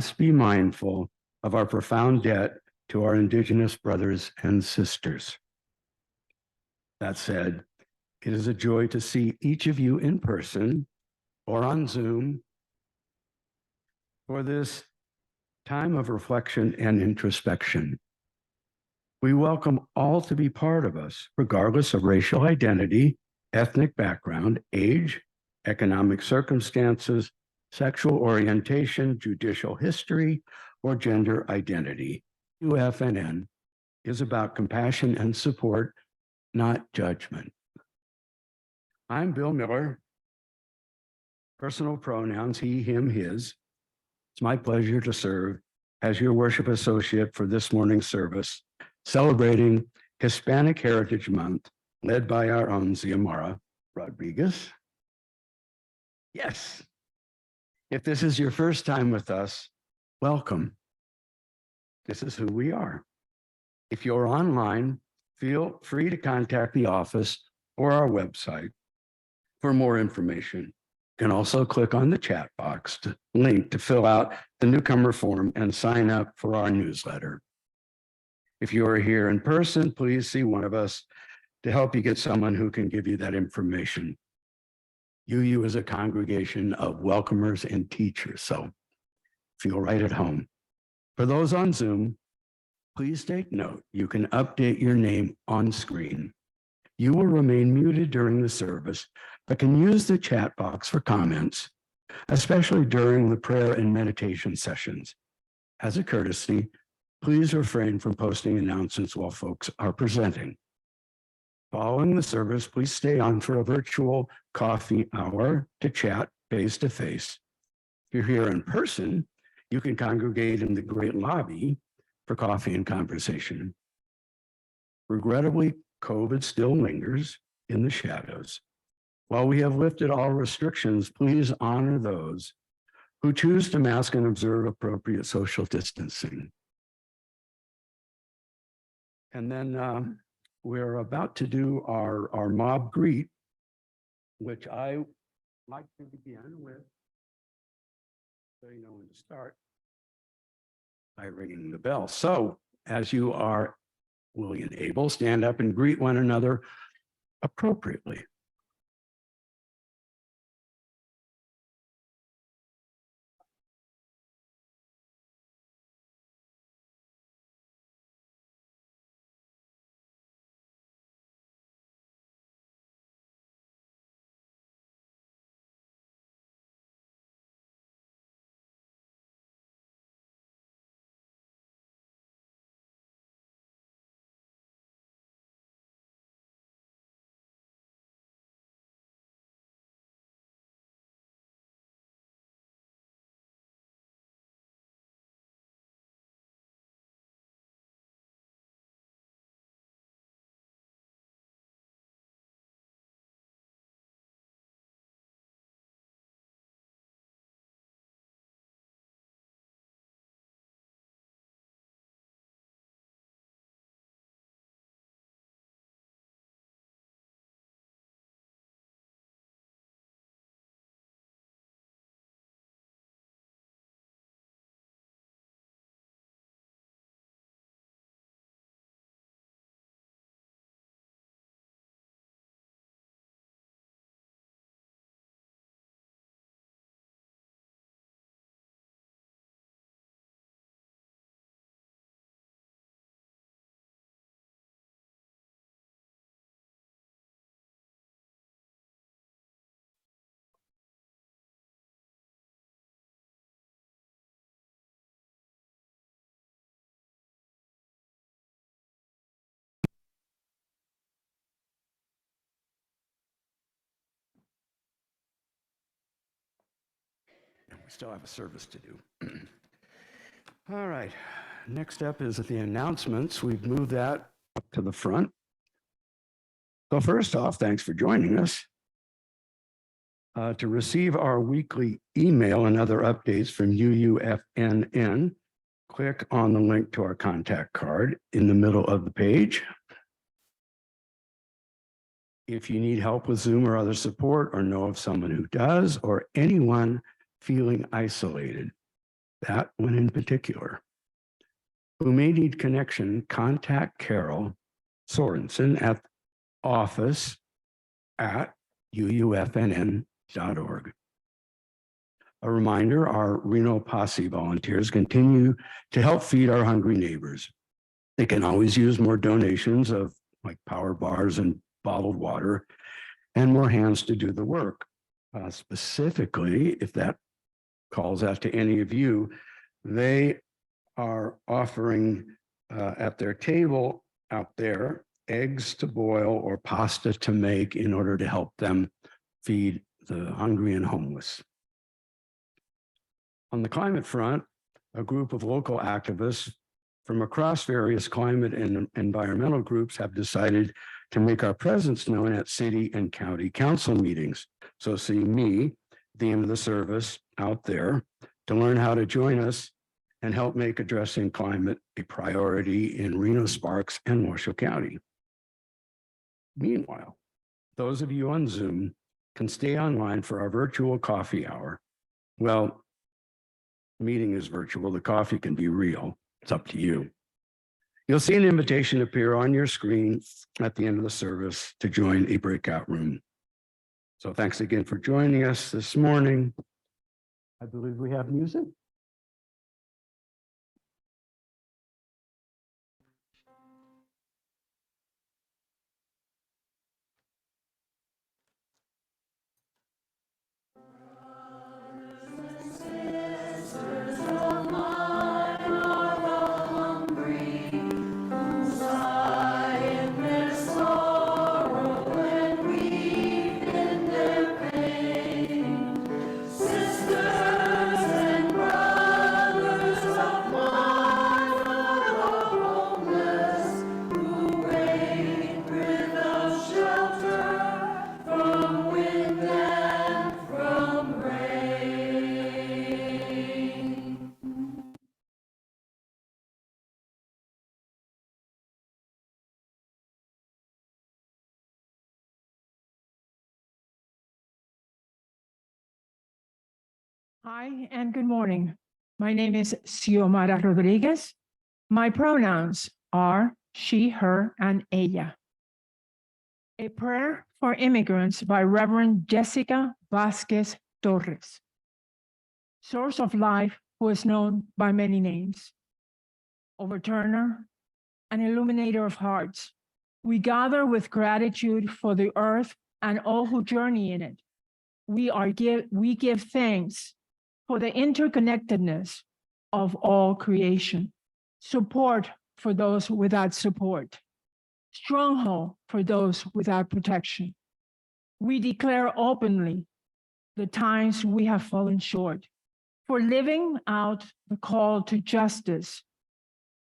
must be mindful of our profound debt to our Indigenous brothers and sisters. That said, it is a joy to see each of you in person or on Zoom for this time of reflection and introspection. We welcome all to be part of us, regardless of racial identity, ethnic background, age, economic circumstances, sexual orientation, judicial history, or gender identity. UFNN is about compassion and support, not judgment. I'm Bill Miller. Personal pronouns, he, him, his. It's my pleasure to serve as your worship associate for this morning's service, celebrating Hispanic Heritage Month, led by our own Xiomara Rodriguez. Yes. If this is your first time with us, welcome. This is who we are. If you're online, feel free to contact the office or our website for more information. You can also click on the chat box link to fill out the newcomer form and sign up for our newsletter. If you are here in person, please see one of us to help you get someone who can give you that information. UU is a congregation of welcomers and teachers, so feel right at home. For those on Zoom, please take note, you can update your name on screen. You will remain muted during the service, but can use the chat box for comments, especially during the prayer and meditation sessions. As a courtesy, please refrain from posting announcements while folks are presenting. Following the service, please stay on for a virtual coffee hour to chat face-to-face. If you're here in person, you can congregate in the great lobby for coffee and conversation. Regrettably, COVID still lingers in the shadows. While we have lifted all restrictions, please honor those who choose to mask and observe appropriate social distancing. And then we're about to do our mob greet, which I like to begin with, so you know when to start, by ringing the bell. So as you are willing and able, stand up and greet one another appropriately. We still have a service to do. All right, next up is the announcements. We've moved that up to the front. So first off, thanks for joining us. To receive our weekly email and other updates from UUFNN, click on the link to our contact card in the middle of the page. If you need help with Zoom or other support, or know of someone who does, or anyone feeling isolated, that one in particular, who may need connection, contact Carol Sorensen at office@uufnn.org. A reminder, our Reno Posse volunteers continue to help feed our hungry neighbors. They can always use more donations of like power bars and bottled water and more hands to do the work. Specifically, if that calls out to any of you, they are offering at their table out there eggs to boil or pasta to make in order to help them feed the hungry and homeless. On the climate front, a group of local activists from across various climate and environmental groups have decided to make our presence known at city and county council meetings. So see me at the end of the service out there to learn how to join us and help make addressing climate a priority in Reno, Sparks, and Washoe County. Meanwhile, those of you on Zoom can stay online for our virtual coffee hour. Well, the meeting is virtual, the coffee can be real. It's up to you. You'll see an invitation appear on your screen at the end of the service to join a breakout room. So thanks again for joining us this morning. I believe we have music. Hi, and good morning. My name is Xiomara Rodriguez. My pronouns are she, her, and ella. A Prayer for Immigrants by Reverend Jessica Vasquez Torres. Source of life, who is known by many names. Overturner, an illuminator of hearts. We gather with gratitude for the earth and all who journey in it. We give thanks for the interconnectedness of all creation, support for those without support, stronghold for those without protection. We declare openly the times we have fallen short, for living out the call to justice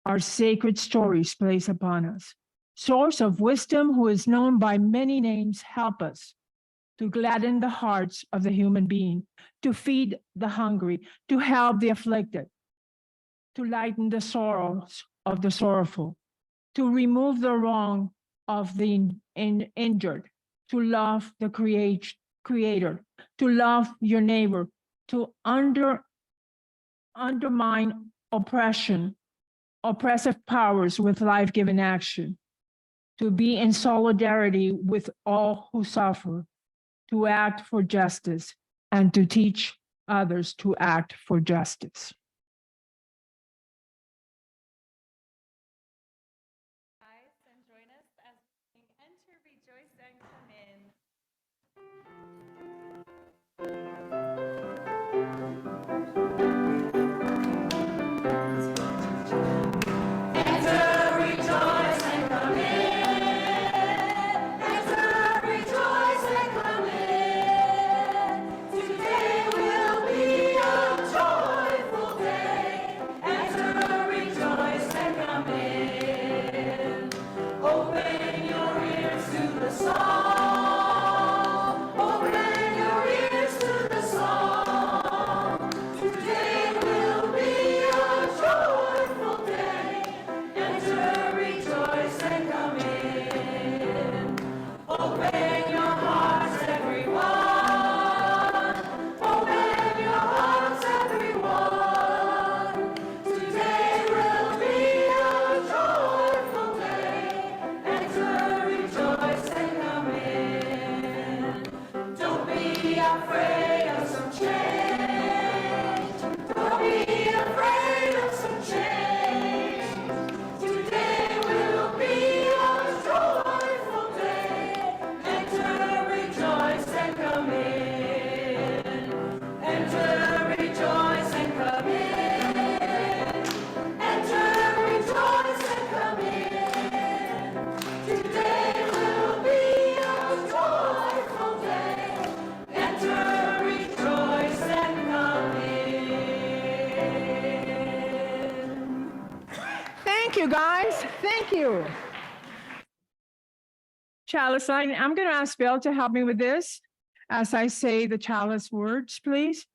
our sacred stories place upon us. Source of wisdom, who is known by many names, help us to gladden the hearts of the human being, to feed the hungry, to help the afflicted, to lighten the sorrows of the sorrowful, to remove the wrong of the injured, to love the creator, to love your neighbor, to undermine oppressive powers with life-giving action, to be in solidarity with all who suffer, to act for justice, and to teach others to act for justice. Rise and join us as we enter, rejoice, and come in. Today will be a joyful Thank you, guys. Thank you. Chalice line, I'm going to ask Bill to help me with this as I say the chalice words, please.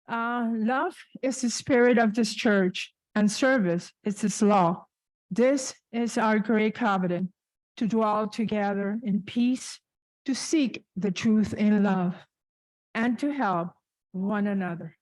Love is the spirit of this church, and service is its law. This is our great covenant, to dwell together in peace, to seek the truth in love, and to help one another.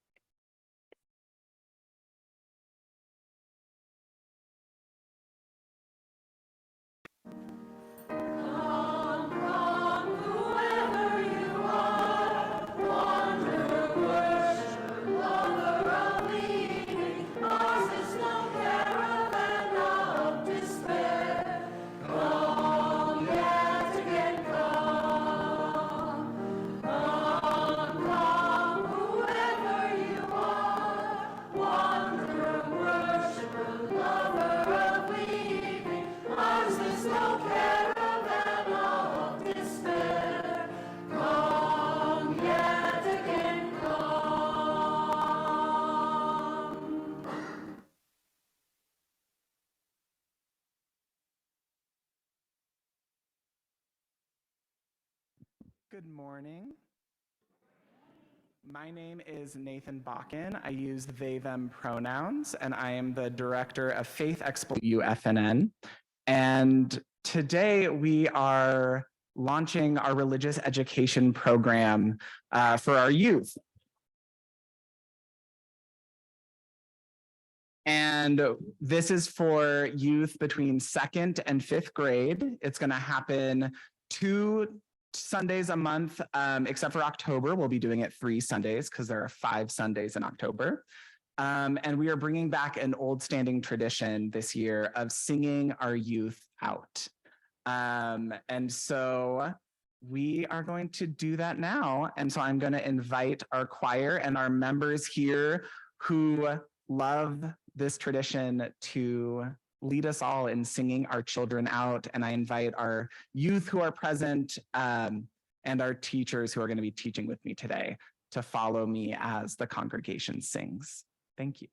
Good morning. My name is Nathan Bakken. I use they, them pronouns, and I am the Director of Faith Exploration UFNN. And today we are launching our religious education program for our youth. And this is for youth between 2nd and 5th grade. It's going to happen 2 Sundays a month, except for October. We'll be doing it 3 Sundays because there are 5 Sundays in October. And we are bringing back an old standing tradition this year of singing our youth out. And so we are going to do that now. And so I'm going to invite our choir and our members here who love this tradition to lead us all in singing our children out. And I invite our youth who are present and our teachers who are going to be teaching with me today to follow me as the congregation sings. Thank you.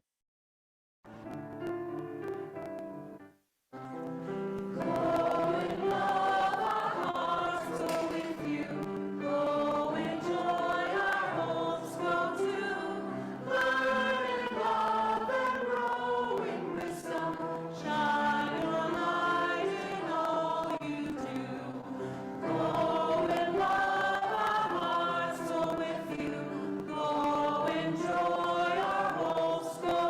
Enjoy our whole school.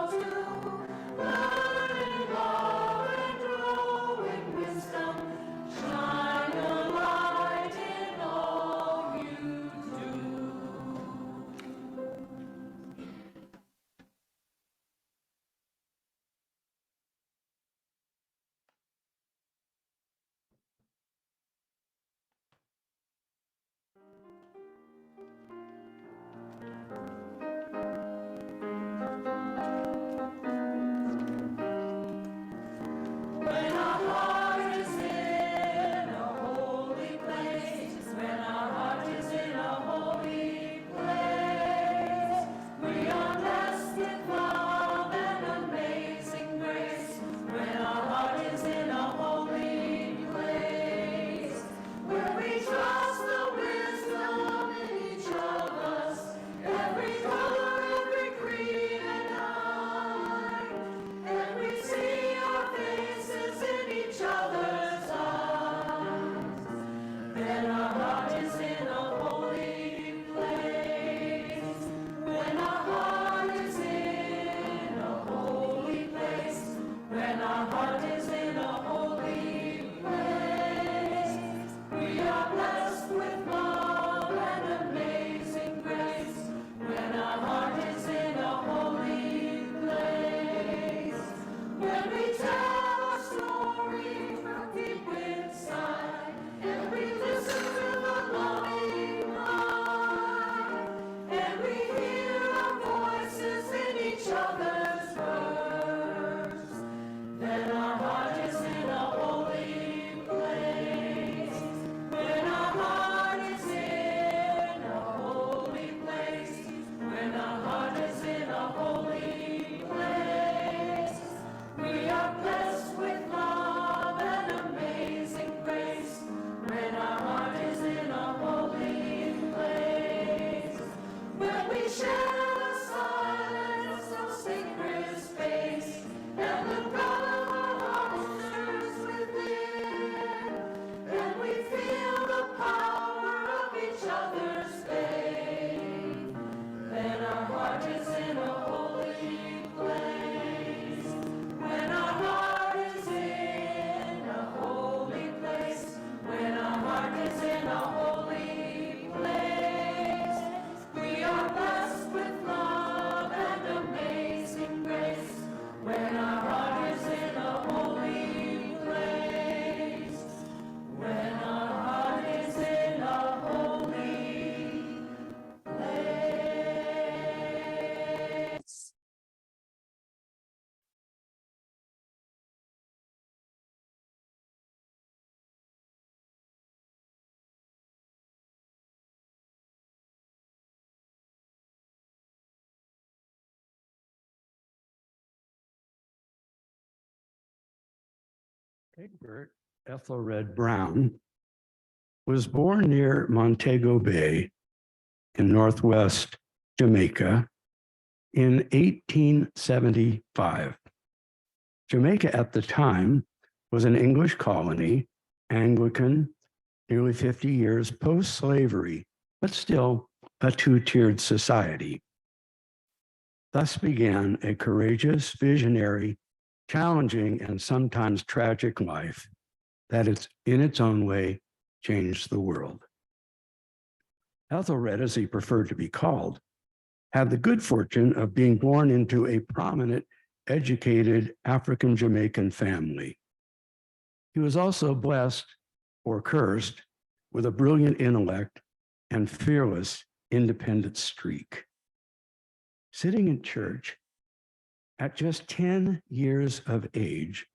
Egbert Ethelred Brown was born near Montego Bay in northwest Jamaica in 1875. Jamaica at the time was an English colony, Anglican, nearly 50 years post-slavery, but still a two-tiered society. Thus began a courageous, visionary, challenging, and sometimes tragic life that is, in its own way, changed the world. Ethelred, as he preferred to be called, had the good fortune of being born into a prominent, educated African Jamaican family. He was also blessed or cursed with a brilliant intellect and fearless, independent streak. Sitting in church at just 10 years of age,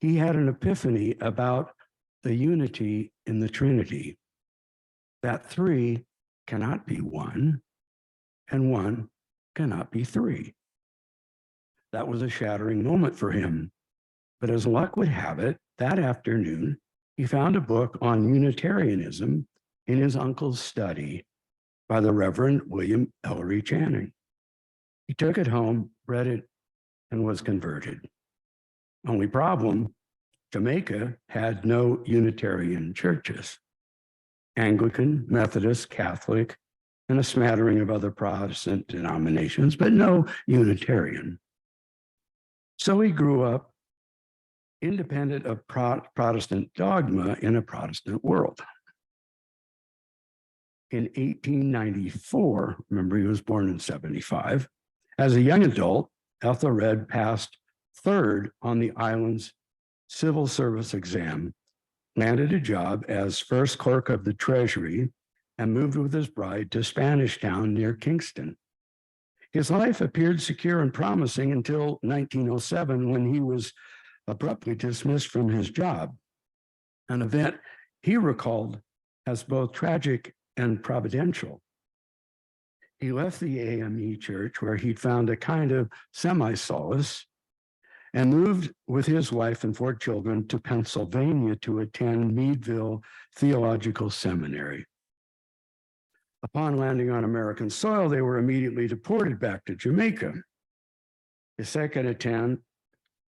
he had an epiphany about the unity in the Trinity, that three cannot be one, and one cannot be three. That was a shattering moment for him. But as luck would have it, that afternoon, he found a book on Unitarianism in his uncle's study by the Reverend William Ellery Channing. He took it home, read it, and was converted. Only problem, Jamaica had no Unitarian churches. Anglican, Methodist, Catholic, and a smattering of other Protestant denominations, but no Unitarian. So he grew up independent of Protestant dogma in a Protestant world. In 1894, remember he was born in 75, as a young adult, Ethelred passed third on the island's civil service exam, landed a job as first clerk of the Treasury, and moved with his bride to Spanish Town near Kingston. His life appeared secure and promising until 1907, when he was abruptly dismissed from his job, an event he recalled as both tragic and providential. He left the AME church, where he'd found a kind of semi-solace, and moved with his wife and 4 children to Pennsylvania to attend Meadville Theological Seminary. Upon landing on American soil, they were immediately deported back to Jamaica. His second attempt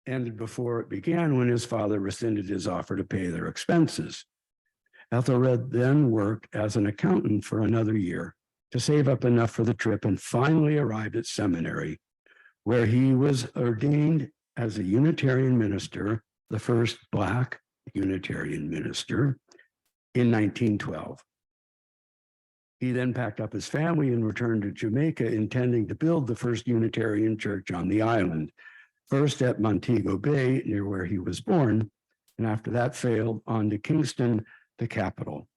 ended before it began, when his father rescinded his offer to pay their expenses. Ethelred then worked as an accountant for another year to save up enough for the trip, and finally arrived at seminary, where he was ordained as a Unitarian minister, the first Black Unitarian minister, in 1912. He then packed up his family and returned to Jamaica, intending to build the first Unitarian church on the island, first at Montego Bay, near where he was born, and after that failed, on to Kingston, the capital.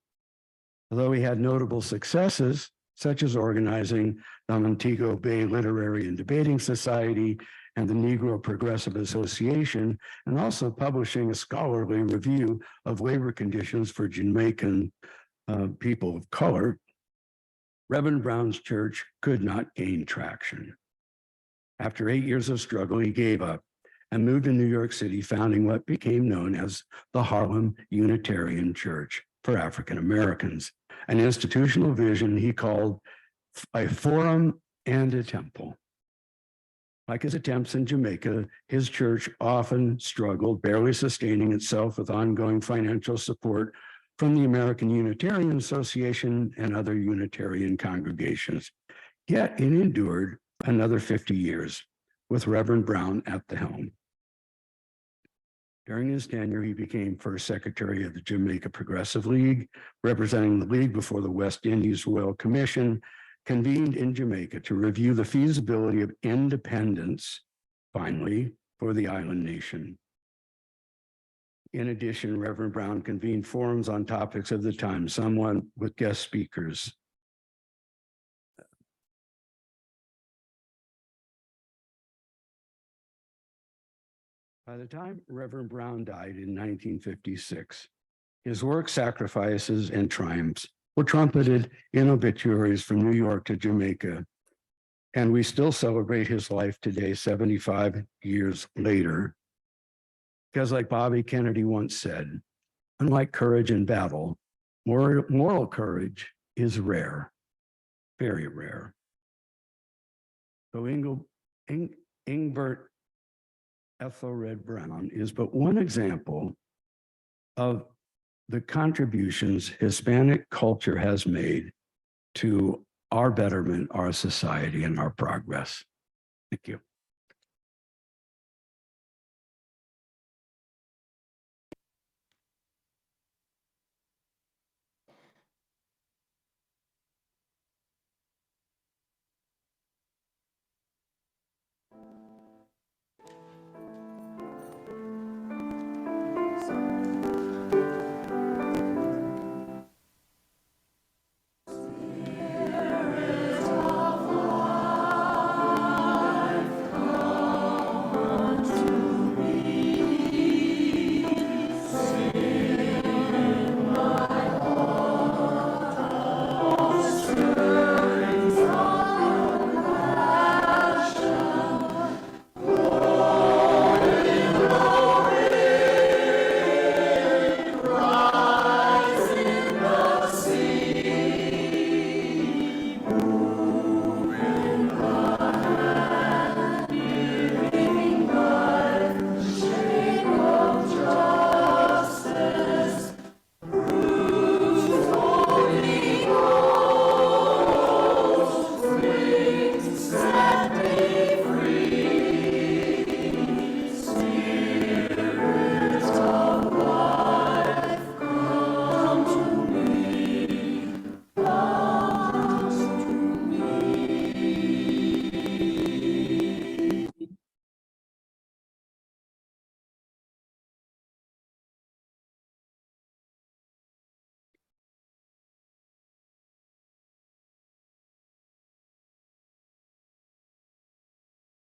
Although he had notable successes, such as organizing the Montego Bay Literary and Debating Society and the Negro Progressive Association, and also publishing a scholarly review of labor conditions for Jamaican people of color, Reverend Brown's church could not gain traction. After 8 years of struggle, he gave up and moved to New York City, founding what became known as the Harlem Unitarian Church for African Americans, an institutional vision he called a forum and a temple. Like his attempts in Jamaica, his church often struggled, barely sustaining itself with ongoing financial support from the American Unitarian Association and other Unitarian congregations. Yet it endured another 50 years with Reverend Brown at the helm. During his tenure, he became first secretary of the Jamaica Progressive League, representing the league before the West Indies Royal Commission, convened in Jamaica to review the feasibility of independence, finally, for the island nation. In addition, Reverend Brown convened forums on topics of the time, somewhat with guest speakers. By the time Reverend Brown died in 1956, his work, sacrifices, and triumphs were trumpeted in obituaries from New York to Jamaica, and we still celebrate his life today, 75 years later, Because like Bobby Kennedy once said, unlike courage in battle, moral courage is rare, very rare. So Ingbert Ethelred Brown is but one example of the contributions Hispanic culture has made to our betterment, our society, and our progress. Thank you.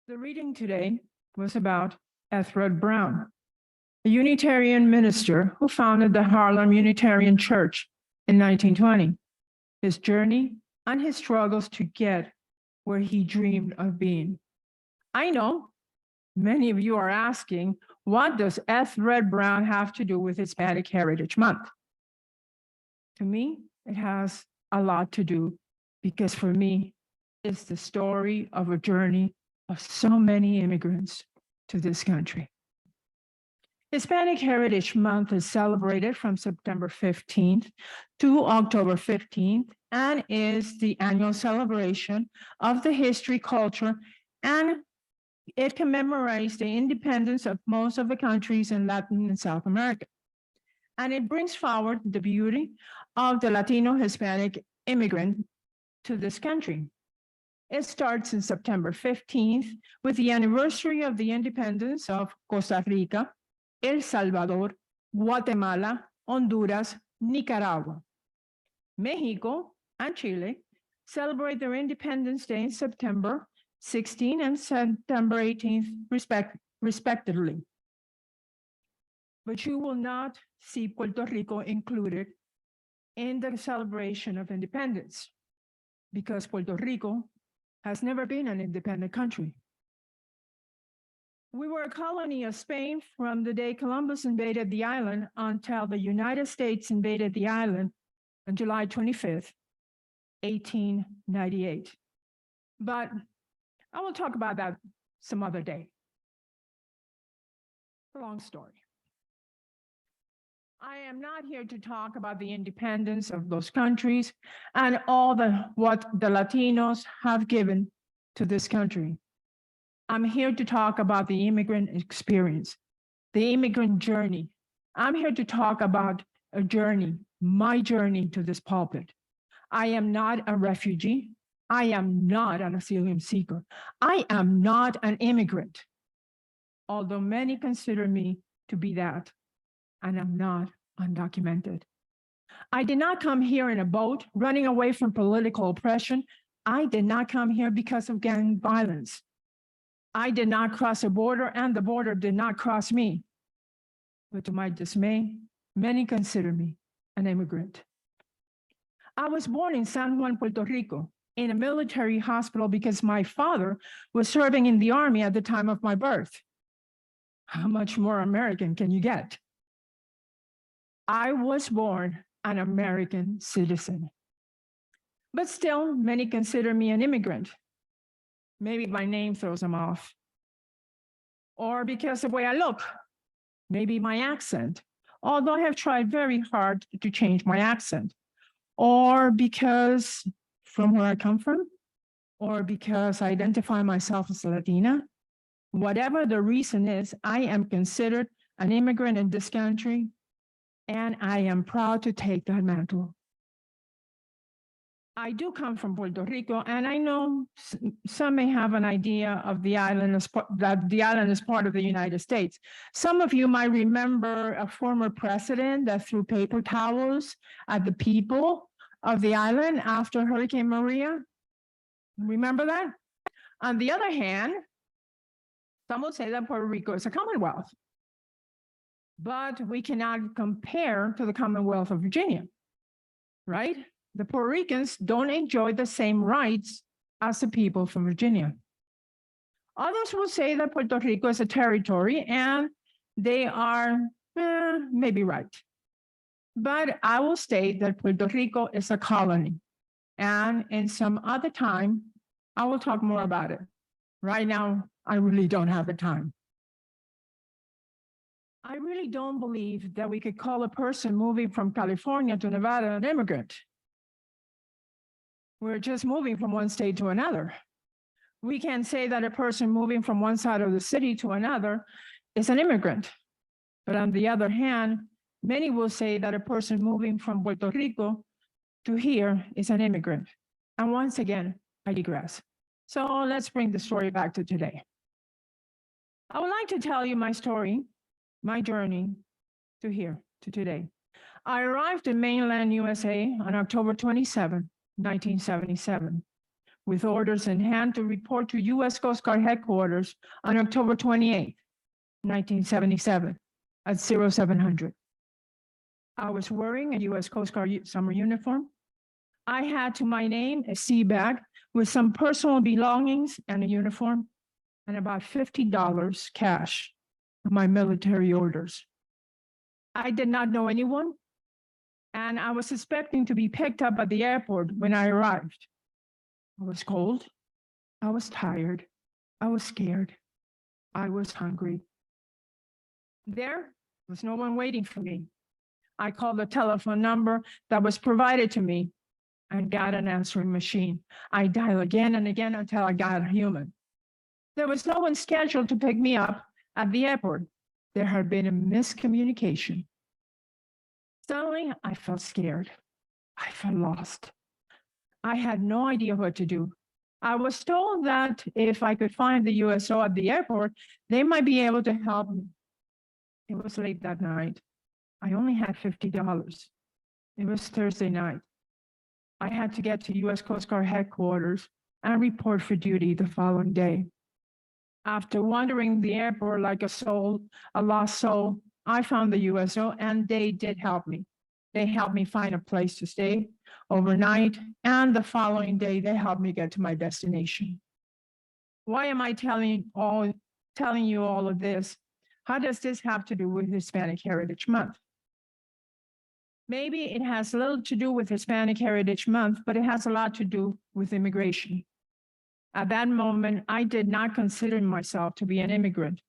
The reading today was about Ethelred Brown, a Unitarian minister who founded the Harlem Unitarian Church in 1920, his journey and his struggles to get where he dreamed of being. I know many of you are asking, what does Ethelred Brown have to do with Hispanic Heritage Month? To me, it has a lot to do because for me, it's the story of a journey of so many immigrants to this country. Hispanic Heritage Month is celebrated from September 15th to October 15th and is the annual celebration of the history, culture, and it commemorates the independence of most of the countries in Latin and South America. And it brings forward the beauty of the Latino Hispanic immigrant to this country. It starts in September 15th with the anniversary of the independence of Costa Rica, El Salvador, Guatemala, Honduras, Nicaragua. Mexico and Chile celebrate their Independence Day in September 16th and September 18th, respectively. But you will not see Puerto Rico included in the celebration of independence because Puerto Rico has never been an independent country. We were a colony of Spain from the day Columbus invaded the island until the United States invaded the island on July 25th, 1898. But I will talk about that some other day. It's a long story. I am not here to talk about the independence of those countries and all what the Latinos have given to this country. I'm here to talk about the immigrant experience, the immigrant journey. I'm here to talk about a journey, my journey to this pulpit. I am not a refugee. I am not an asylum seeker. I am not an immigrant, although many consider me to be that, and I'm not undocumented. I did not come here in a boat running away from political oppression. I did not come here because of gang violence. I did not cross a border and the border did not cross me. But to my dismay, many consider me an immigrant. I was born in San Juan, Puerto Rico, in a military hospital because my father was serving in the army at the time of my birth. How much more American can you get? I was born an American citizen. But still, many consider me an immigrant. Maybe my name throws them off. Or because of the way I look, maybe my accent, although I have tried very hard to change my accent. Or because from where I come from, or because I identify myself as Latina. Whatever the reason is, I am considered an immigrant in this country, and I am proud to take that mantle. I do come from Puerto Rico, and I know some may have an idea of the island as that the island is part of the United States. Some of you might remember a former president that threw paper towels at the people of the island after Hurricane Maria. Remember that? On the other hand, some would say that Puerto Rico is a Commonwealth, but we cannot compare to the Commonwealth of Virginia, right? The Puerto Ricans don't enjoy the same rights as the people from Virginia. Others will say that Puerto Rico is a territory, and they are maybe right. But I will state that Puerto Rico is a colony, and in some other time, I will talk more about it. Right now, I really don't have the time. I really don't believe that we could call a person moving from California to Nevada an immigrant. We're just moving from one state to another. We can say that a person moving from one side of the city to another is an immigrant. But on the other hand, many will say that a person moving from Puerto Rico to here is an immigrant. And once again, I digress. So let's bring the story back to today. I would like to tell you my story, my journey to here, to today. I arrived in mainland USA on October 27, 1977, with orders in hand to report to U.S. Coast Guard headquarters on October 28, 1977, at 0700. I was wearing a U.S. Coast Guard summer uniform. I had to my name a sea bag with some personal belongings and a uniform, and about $50 cash of my military orders. I did not know anyone, and I was expecting to be picked up at the airport when I arrived. I was cold, I was tired, I was scared, I was hungry. There was no one waiting for me. I called the telephone number that was provided to me and got an answering machine. I dialed again and again until I got a human. There was no one scheduled to pick me up at the airport. There had been a miscommunication. Suddenly, I felt scared. I felt lost. I had no idea what to do. I was told that if I could find the USO at the airport, they might be able to help me. It was late that night. I only had $50. It was Thursday night. I had to get to U.S. Coast Guard headquarters and report for duty the following day. After wandering the airport like a lost soul, I found the USO, and they did help me. They helped me find a place to stay overnight, and the following day, they helped me get to my destination. Why am I telling you all of this? How does this have to do with Hispanic Heritage Month? Maybe it has little to do with Hispanic Heritage Month, but it has a lot to do with immigration. At that moment, I did not consider myself to be an immigrant.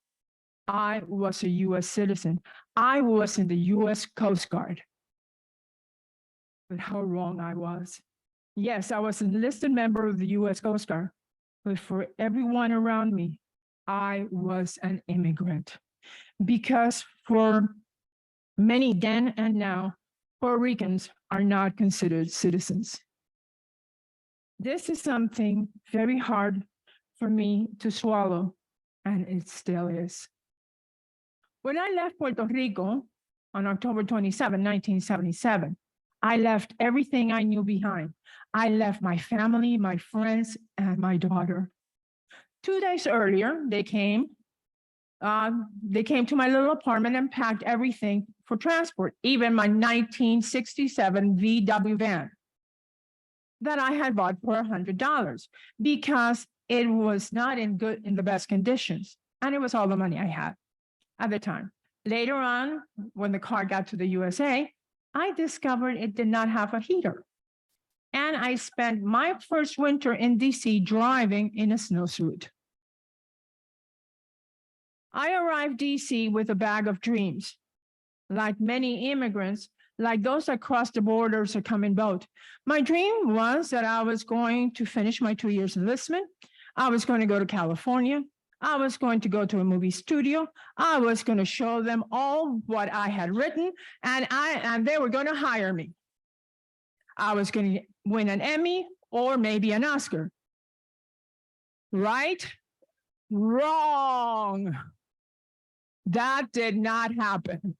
I was a U.S. citizen. I was in the U.S. Coast Guard. But how wrong I was. Yes, I was an enlisted member of the U.S. Coast Guard, but for everyone around me, I was an immigrant. Because for many then and now, Puerto Ricans are not considered citizens. This is something very hard for me to swallow, and it still is. When I left Puerto Rico on October 27, 1977, I left everything I knew behind. I left my family, my friends, and my daughter. 2 days earlier, they came to my little apartment and packed everything for transport, even my 1967 VW van that I had bought for $100 because it was not in the best conditions, and it was all the money I had. at the time. Later on, when the car got to the USA, I discovered it did not have a heater. And I spent my first winter in DC driving in a snowsuit. I arrived DC with a bag of dreams. Like many immigrants, like those that cross the borders or come in boat. My dream was that I was going to finish my 2 years enlistment. I was going to go to California. I was going to go to a movie studio. I was going to show them all what I had written, and they were going to hire me. I was going to win an Emmy or maybe an Oscar. Right? Wrong. That did not happen.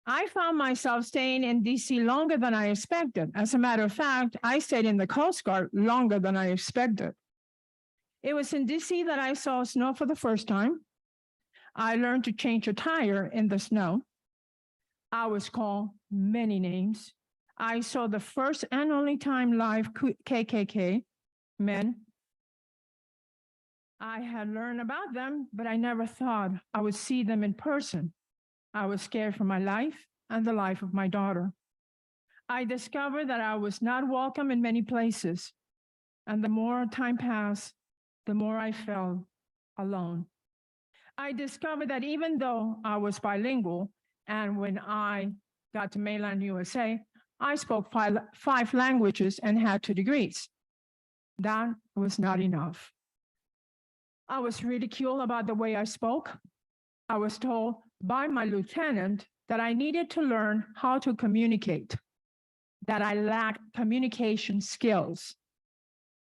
I found myself staying in DC longer than I expected. As a matter of fact, I stayed in the Coast Guard longer than I expected. It was in DC that I saw snow for the first time. I learned to change a tire in the snow. I was called many names. I saw the first and only time live KKK men. I had learned about them, but I never thought I would see them in person. I was scared for my life and the life of my daughter. I discovered that I was not welcome in many places. And the more time passed, the more I felt alone. I discovered that even though I was bilingual, and when I got to mainland USA, I spoke five languages and had 2 degrees. That was not enough. I was ridiculed about the way I spoke. I was told by my lieutenant that I needed to learn how to communicate, that I lacked communication skills.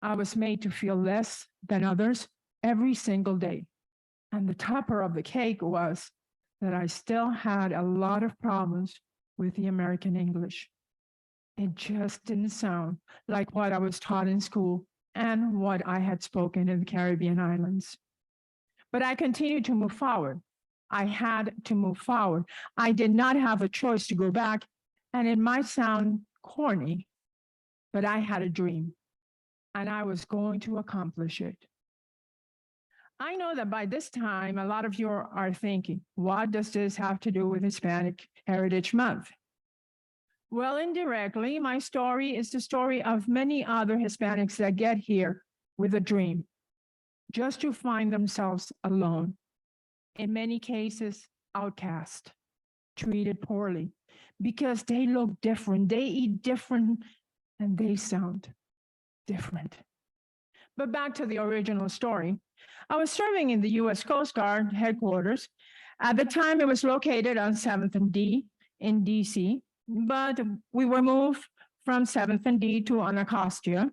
I was made to feel less than others every single day. And the topper of the cake was that I still had a lot of problems with the American English. It just didn't sound like what I was taught in school and what I had spoken in the Caribbean islands. But I continued to move forward. I had to move forward. I did not have a choice to go back, and it might sound corny, but I had a dream, and I was going to accomplish it. I know that by this time, a lot of you are thinking, what does this have to do with Hispanic Heritage Month? Well, indirectly, my story is the story of many other Hispanics that get here with a dream, just to find themselves alone. In many cases, outcast, treated poorly, because they look different, they eat different, and they sound different. But back to the original story. I was serving in the U.S. Coast Guard headquarters. At the time, it was located on 7th and D in D.C., but we were moved from 7th and D to Anacostia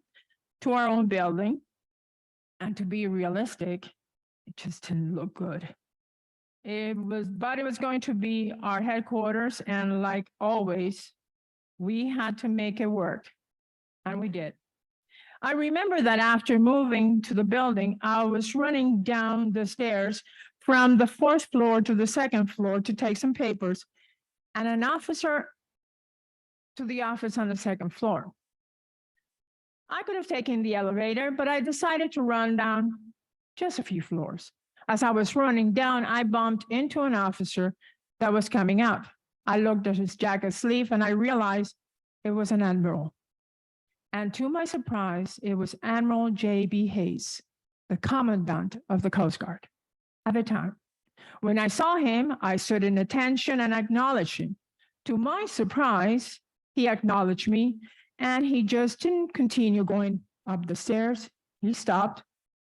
to our own building. And to be realistic, it just didn't look good. It was going to be our headquarters, and like always, we had to make it work, and we did. I remember that after moving to the building, I was running down the stairs from the 4th floor to the 2nd floor to take some papers, and an officer to the office on the 2nd floor. I could have taken the elevator, but I decided to run down just a few floors. As I was running down, I bumped into an officer that was coming out. I looked at his jacket sleeve and I realized it was an admiral. And to my surprise, it was Admiral J.B. Hayes, the commandant of the Coast Guard at the time. When I saw him, I stood in attention and acknowledged him. To my surprise, he acknowledged me, and he just didn't continue going up the stairs. He stopped,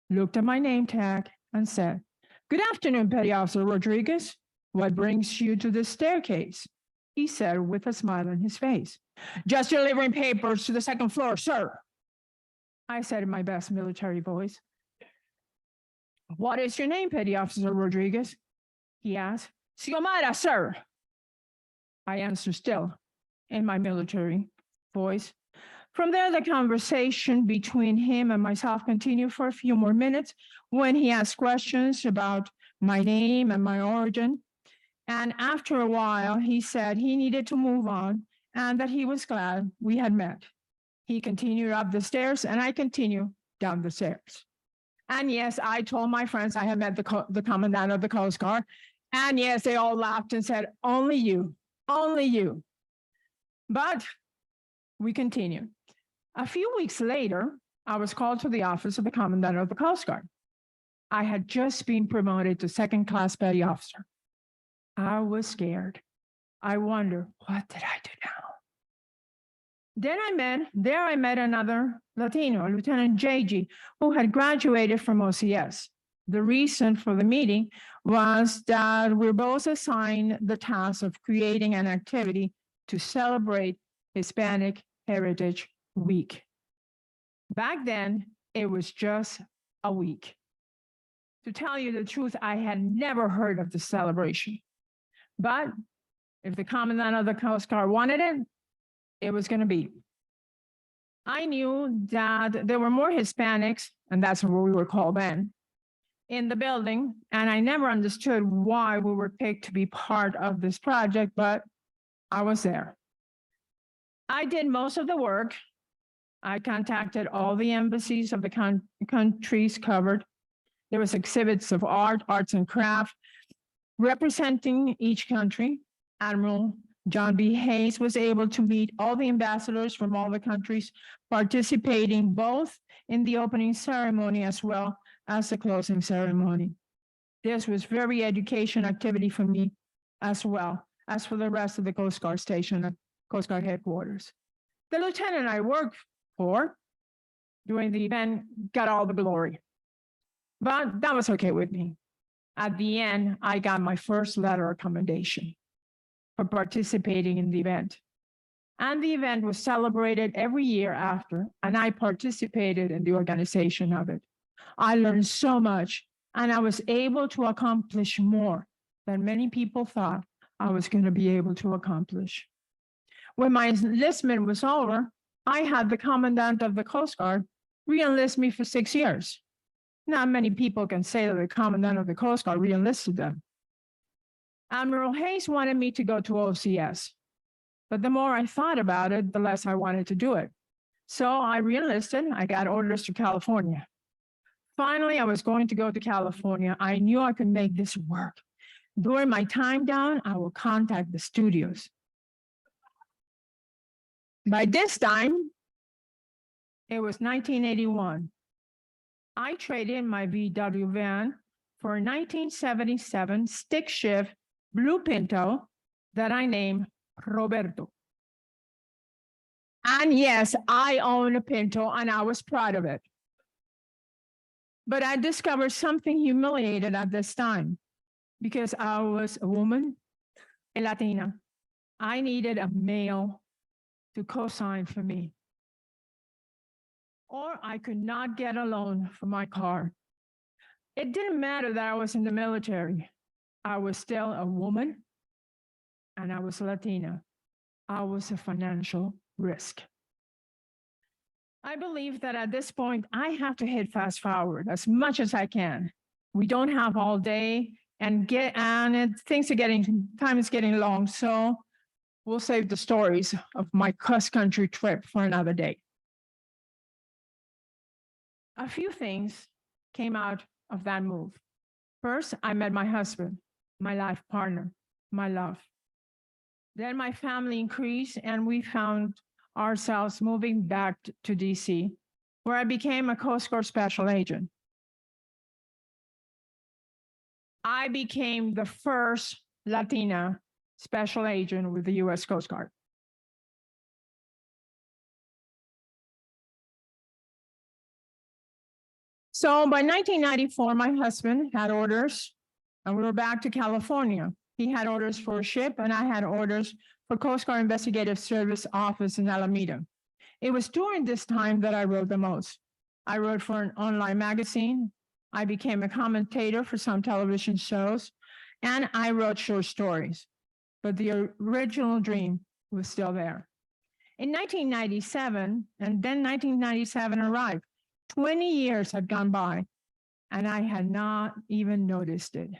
looked at my name tag, and said, "Good afternoon, Petty Officer Rodriguez. What brings you to this staircase?" He said with a smile on his face. "Just delivering papers to the 2nd floor, sir," I said in my best military voice. "What is your name, Petty Officer Rodriguez?" he asked. "Xiomara, sir." I answered still in my military voice. From there, the conversation between him and myself continued for a few more minutes when he asked questions about my name and my origin. And after a while, he said he needed to move on and that he was glad we had met. He continued up the stairs and I continued down the stairs. And yes, I told my friends I had met the commandant of the Coast Guard. And yes, they all laughed and said, only you, only you. But we continued. A few weeks later, I was called to the office of the commandant of the Coast Guard. I had just been promoted to second-class petty officer. I was scared. I wondered, what did I do now? Then I met another Latino, Lieutenant JG, who had graduated from OCS. The reason for the meeting was that we're both assigned the task of creating an activity to celebrate Hispanic Heritage Week. Back then, it was just a week. To tell you the truth, I had never heard of the celebration. But if the commandant of the Coast Guard wanted it, it was going to be. I knew that there were more Hispanics, and that's what we were called then, in the building, and I never understood why we were picked to be part of this project, but I was there. I did most of the work. I contacted all the embassies of the countries covered. There was exhibits of art, arts and craft, representing each country. Admiral John B. Hayes was able to meet all the ambassadors from all the countries, participating both in the opening ceremony as well as the closing ceremony. This was very education activity for me as well as for the rest of the Coast Guard station, Coast Guard headquarters. The lieutenant I worked for during the event got all the glory, but that was okay with me. At the end, I got my first letter of commendation for participating in the event. And the event was celebrated every year after, and I participated in the organization of it. I learned so much, and I was able to accomplish more than many people thought I was going to be able to accomplish. When my enlistment was over, I had the commandant of the Coast Guard re-enlist me for 6 years. Not many people can say that the commandant of the Coast Guard re-enlisted them. Admiral Hayes wanted me to go to OCS, but the more I thought about it, the less I wanted to do it. So I re-enlisted. I got orders to California. Finally, I was going to go to California. I knew I could make this work. During my time down, I will contact the studios. By this time, it was 1981. I traded in my VW van for a 1977 stick shift blue Pinto that I named Roberto. And yes, I own a Pinto and I was proud of it. But I discovered something humiliated at this time because I was a woman, a Latina. I needed a male to co-sign for me. Or I could not get a loan for my car. It didn't matter that I was in the military. I was still a woman and I was Latina. I was a financial risk. I believe that at this point, I have to hit fast forward as much as I can. We don't have all day and time is getting long. So we'll save the stories of my cross-country trip for another day. A few things came out of that move. First, I met my husband, my life partner, my love. Then my family increased and we found ourselves moving back to DC, where I became a Coast Guard special agent. I became the first Latina special agent with the US Coast Guard. So by 1994, my husband had orders and we were back to California. He had orders for a ship and I had orders for Coast Guard Investigative Service office in Alameda. It was during this time that I wrote the most. I wrote for an online magazine. I became a commentator for some television shows and I wrote short stories, but the original dream was still there. In 1997, and then 1997 arrived. 20 years had gone by and I had not even noticed it.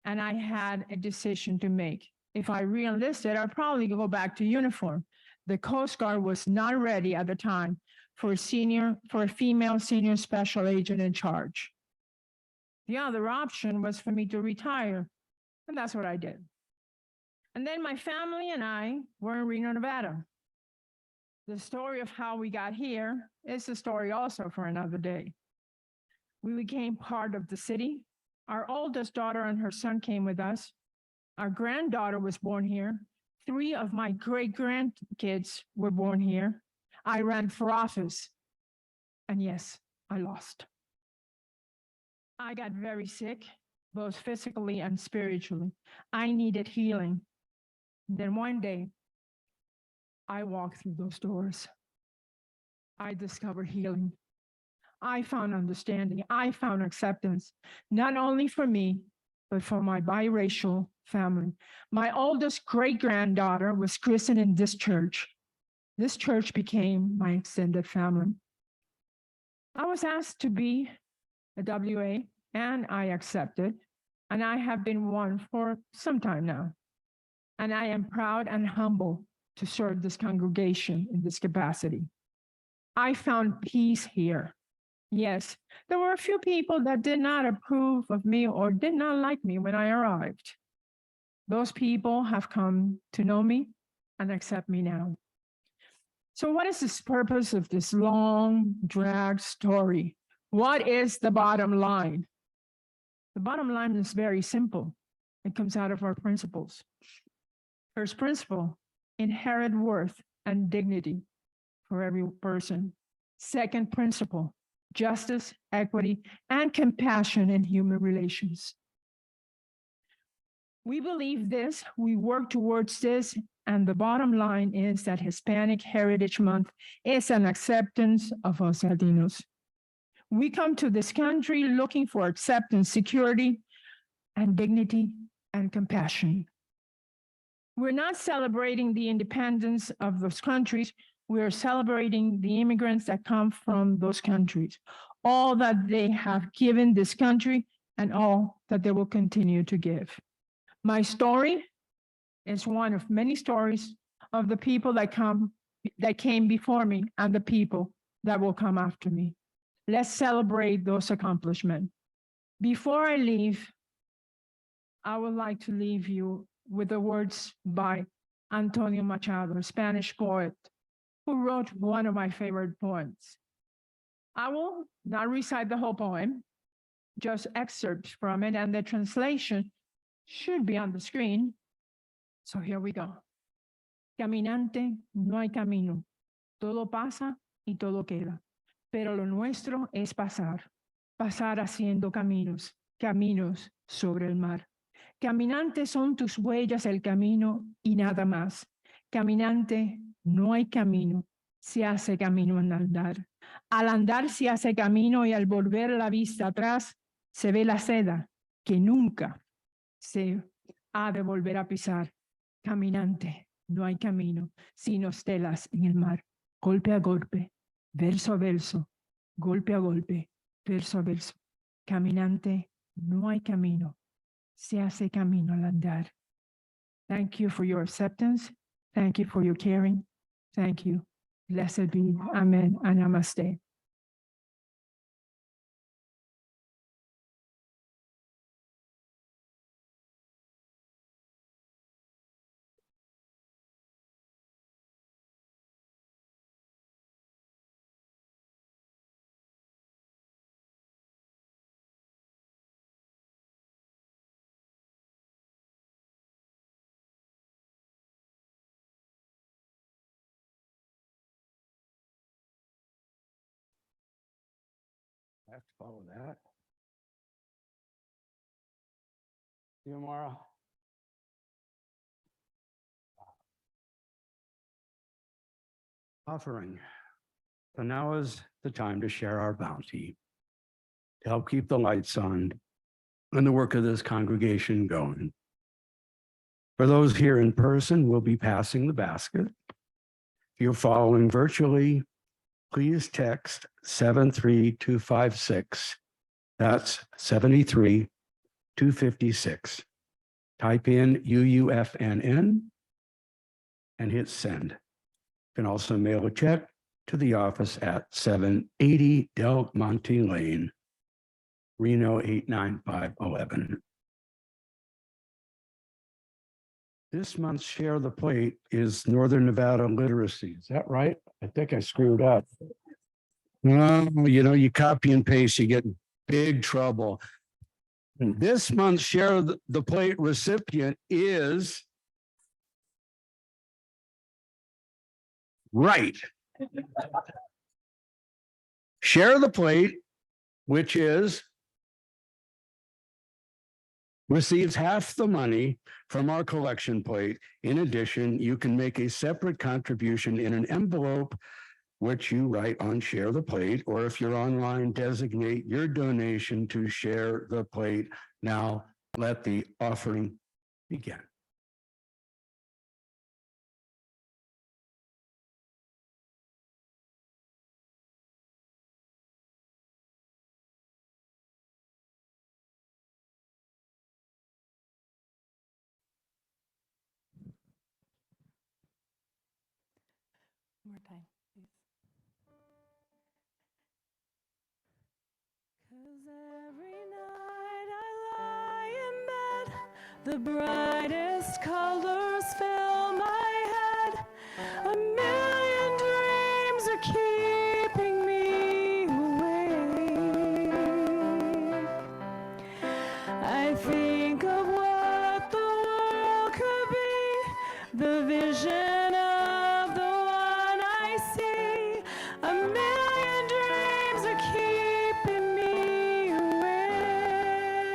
And I had a decision to make. If I re-enlisted, I'd probably go back to uniform. The Coast Guard was not ready at the time for a female senior special agent in charge. The other option was for me to retire, and that's what I did. And then my family and I were in Reno, Nevada. The story of how we got here is a story also for another day. We became part of the city. Our oldest daughter and her son came with us. Our granddaughter was born here. 3 of my great-grandkids were born here. I ran for office. And yes, I lost. I got very sick, both physically and spiritually. I needed healing. Then one day, I walked through those doors. I discovered healing. I found understanding. I found acceptance, not only for me, but for my biracial family. My oldest great-granddaughter was christened in this church. This church became my extended family. I was asked to be a WA, and I accepted, and I have been one for some time now. And I am proud and humble to serve this congregation in this capacity. I found peace here. Yes, there were a few people that did not approve of me or did not like me when I arrived. Those people have come to know me and accept me now. So what is this purpose of this long drag story? What is the bottom line? The bottom line is very simple. It comes out of our principles. First principle, inherent worth and dignity for every person. Second principle, justice, equity, and compassion in human relations. We believe this, we work towards this, and the bottom line is that Hispanic Heritage Month is an acceptance of us Latinos. We come to this country looking for acceptance, security, and dignity and compassion. We're not celebrating the independence of those countries. We're celebrating the immigrants that come from those countries, all that they have given this country and all that they will continue to give. My story is one of many stories of the people that came before me and the people that will come after me. Let's celebrate those accomplishments. Before I leave, I would like to leave you with the words by Antonio Machado, a Spanish poet, who wrote one of my favorite poems. I will not recite the whole poem, just excerpts from it, and the translation should be on the screen. So here we go. Caminante, no hay camino. Todo pasa y todo queda. Pero lo nuestro es pasar. Pasar haciendo caminos, caminos sobre el mar. Caminante son tus huellas el camino y nada más. Caminante, no hay camino, se hace camino al andar. Al andar se hace camino y al volver la vista atrás se ve la seda que nunca se ha de volver a pisar. Caminante, no hay camino, sino estelas en el mar. Golpe a golpe, verso a verso, golpe a golpe, verso a verso. Caminante, no hay camino, se hace camino al andar. Thank you for your acceptance. Thank you for your caring. Thank you. Blessed be. Amen and namaste. I have to follow that. Xiomara. Offering. So now is the time to share our bounty, to help keep the lights on and the work of this congregation going. For those here in person, we'll be passing the basket. If you're following virtually, please text 73256. That's 73256. Type in UUFNN and hit send. You can also mail a check to the office at 780 Del Monte Lane, Reno 89511. This month's Share the Plate is Northern Nevada Literacy. Is that right? I think I screwed up. No, you know, you copy and paste, you get in big trouble. And this month's Share the Plate recipient is right. Share the Plate, which is receives half the money from our collection plate. In addition, you can make a separate contribution in an envelope, which you write on Share the Plate, or if you're online, designate your donation to Share the Plate. Now, let the offering begin. One more time, please. 'Cause every night I lie in bed, the brightest colors fill my head. A million dreams are keeping me awake. I think of what the world could be, the vision of the one I see. A million dreams are keeping me awake.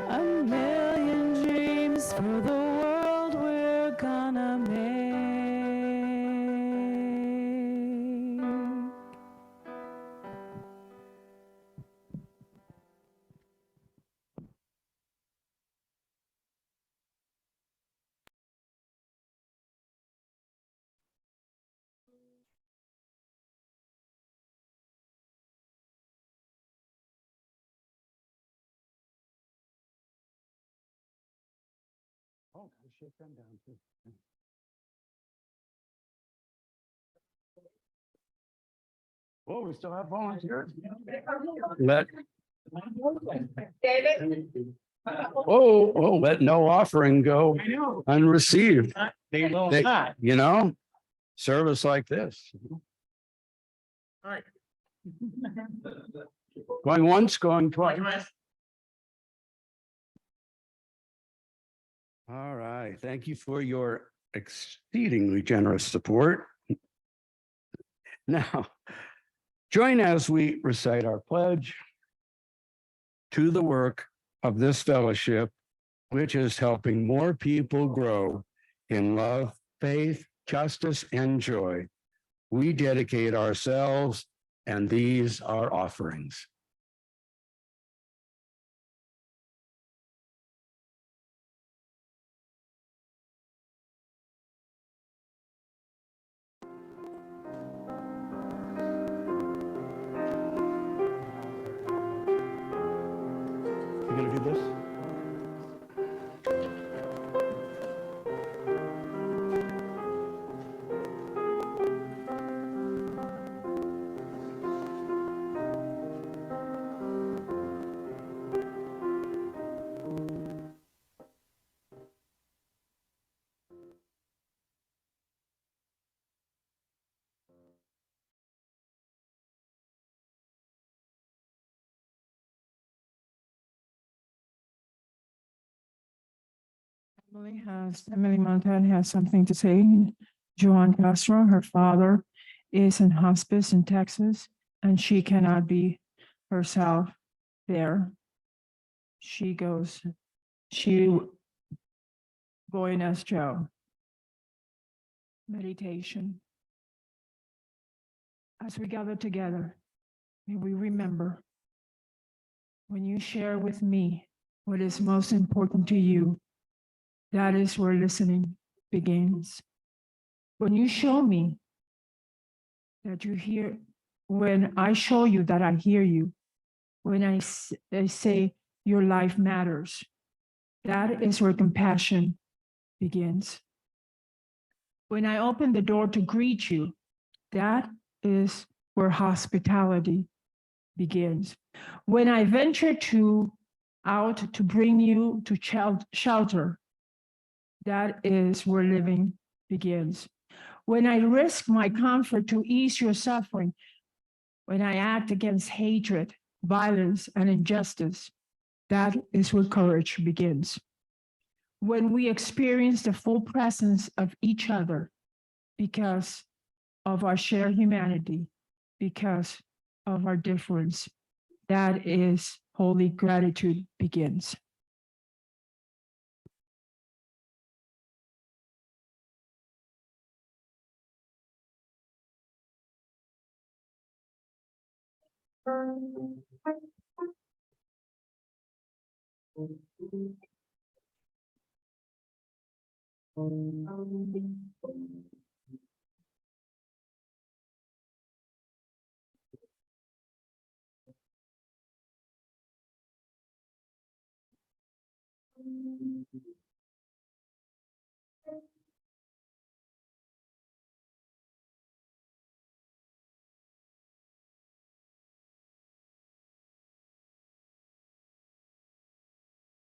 A million dreams for the world we're gonna make. Oh, I shake them down too. Oh, we still have volunteers. Let. Let no offering go unreceived. They will They- not. You know, service like this. Right. Going once, going twice. All right, thank you for your exceedingly generous support. Now, join as we recite our pledge to the work of this fellowship, which is helping more people grow in love, faith, justice, and joy. We dedicate ourselves, and these are offerings. You gonna do this? Emily Montan has something to say. Joan Castro, her father, is in hospice in Texas, and she cannot be herself there. She going as Joe. Meditation. As we gather together, may we remember, when you share with me what is most important to you, that is where listening begins. When you show me that you hear, when I show you that I hear you, when I say your life matters, that is where compassion begins. When I open the door to greet you, that is where hospitality begins. When I venture out to bring you to shelter, that is where living begins. When I risk my comfort to ease your suffering, when I act against hatred, violence, and injustice, that is where courage begins. When we experience the full presence of each other because of our shared humanity, because of our difference, that is holy gratitude begins.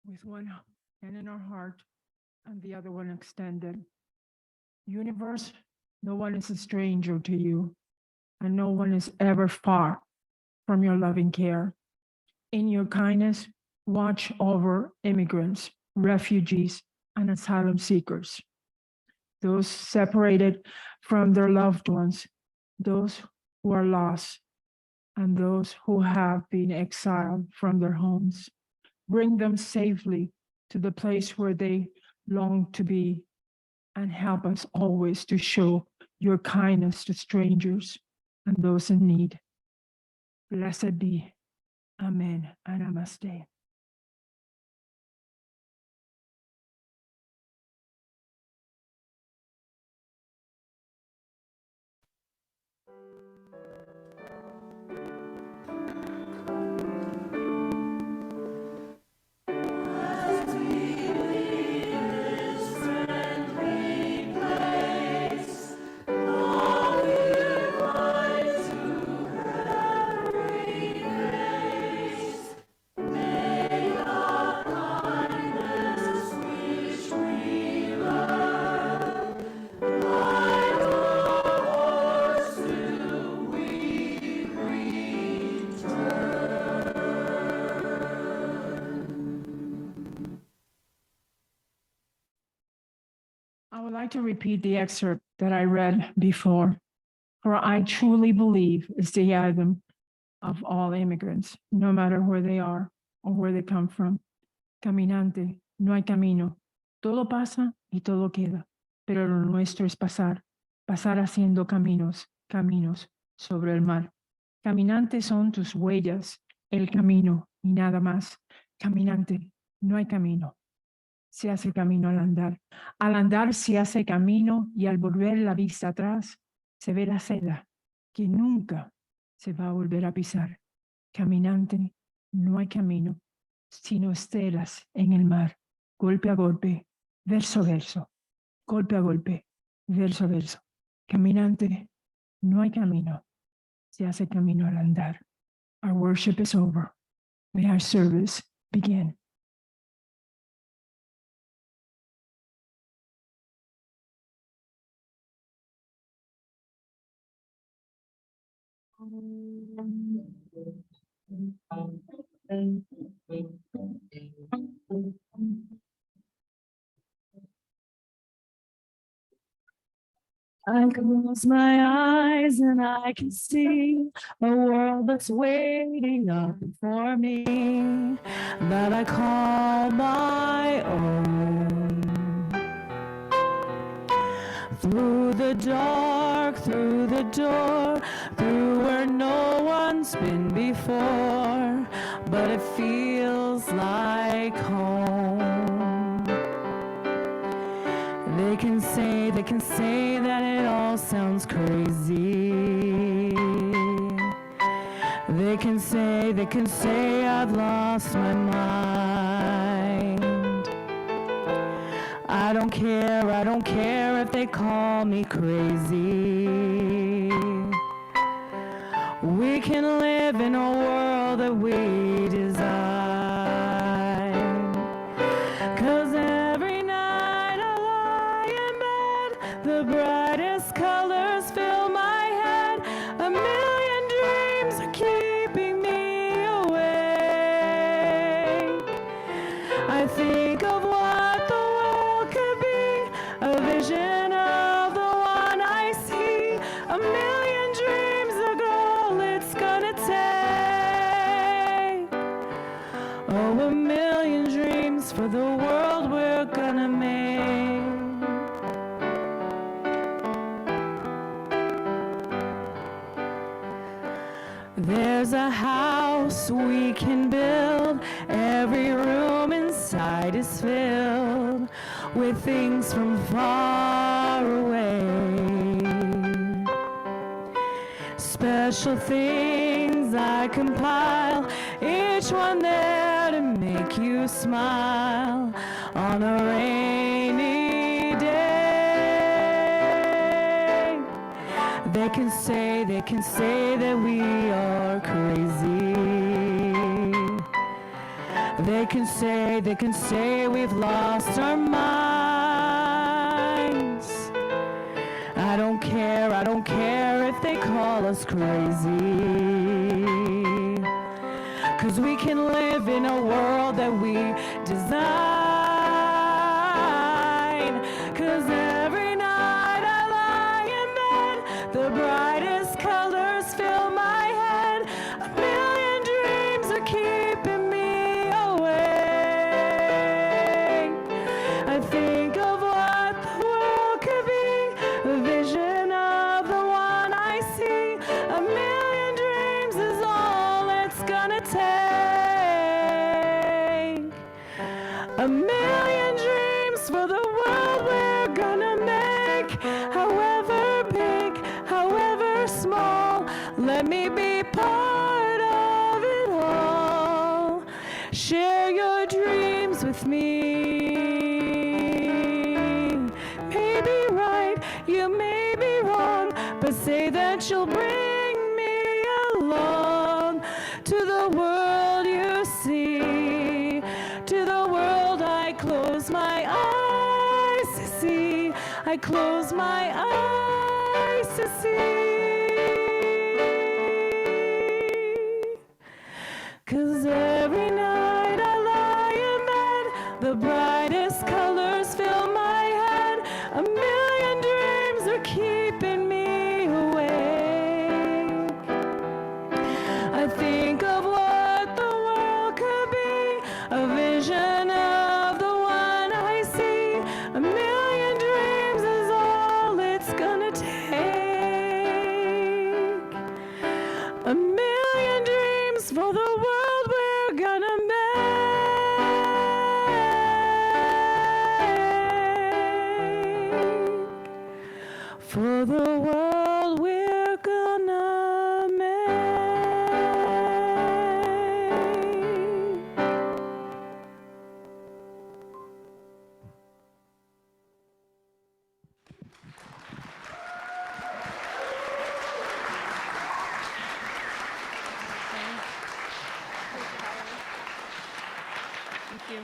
With one hand in our heart and the other one extended. Universe, no one is a stranger to you, and no one is ever far from your loving care. In your kindness, watch over immigrants, refugees, and asylum seekers, those separated from their loved ones, those who are lost, and those who have been exiled from their homes. Bring them safely to the place where they long to be, and help us always to show your kindness to strangers and those in need. Blessed be. Amen and namaste. I would like to repeat the excerpt that I read before, for I truly believe it's the anthem of all immigrants, no matter where they are or where they come from. Caminante, no hay camino. Todo pasa y todo queda, pero lo nuestro es pasar, pasar haciendo caminos, caminos sobre el mar. Caminante son tus huellas, el camino y nada más. Caminante, no hay camino. Se hace camino al andar. Al andar se hace camino y al volver la vista atrás se ve la seda que nunca se va a volver a pisar. Caminante, no hay camino, sino estelas en el mar, golpe a golpe, verso a verso, golpe a golpe, verso a verso. Caminante, no hay camino, se hace camino al andar. Our worship is over. May our service begin. I close my eyes and I can see a world that's waiting up for me that I call my own. Through the dark, through the door, through where no one's been before, but it feels like home. They can say that it all sounds crazy. They can say I've lost my mind. I don't care care if they call me crazy. We can live in a world that we design. 'Cause every night I lie in bed, the brightest colors fill my head. A million dreams are keeping me awake. I think of what the world could be, a vision of the one I see. A million dreams are all it's gonna take. Oh, a million dreams for the world we're gonna make. There's a house we can build. Every room inside is filled with things from far away. Special things I compile, each one there to make you smile on a rainy day. They can say that we are crazy. They can say we've lost our minds. I don't care if they call us crazy. 'Cause we can live in a world that we design. 'Cause every night I lie in bed, the brightest colors fill my head. A million dreams are keeping me awake. I think of what the world could be, a vision of the one I see. A million dreams is all it's gonna take. A million dreams for the world we're gonna make. However big, however small, let me be part of it all. Share your dreams with me. Maybe right, you may be wrong, but say that you'll bring me along to the world you see, to the world I close my eyes to see. I close my eyes to see. 'Cause every night I lie in bed, the brightest colors fill my head. A million dreams are keeping me awake. I think of what the world could be, a vision of the one I see. A million dreams is all it's gonna take. A million dreams for the world we're gonna make. For the world we're gonna make. Thank you.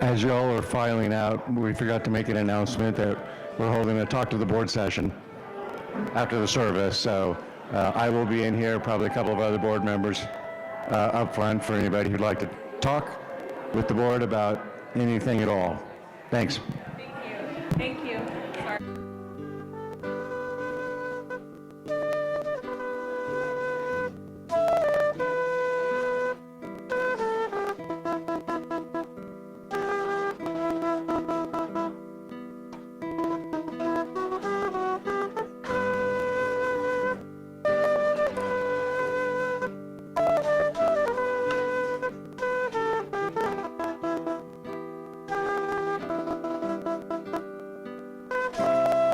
As y'all are filing out, we forgot to make an announcement that we're holding a talk to the board session after the service. So I will be in here, probably a couple of other board members up front for anybody who'd like to talk with the board about anything at all. Thanks. Thank you. Sorry.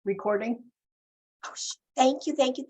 recording. Thank you, thank you.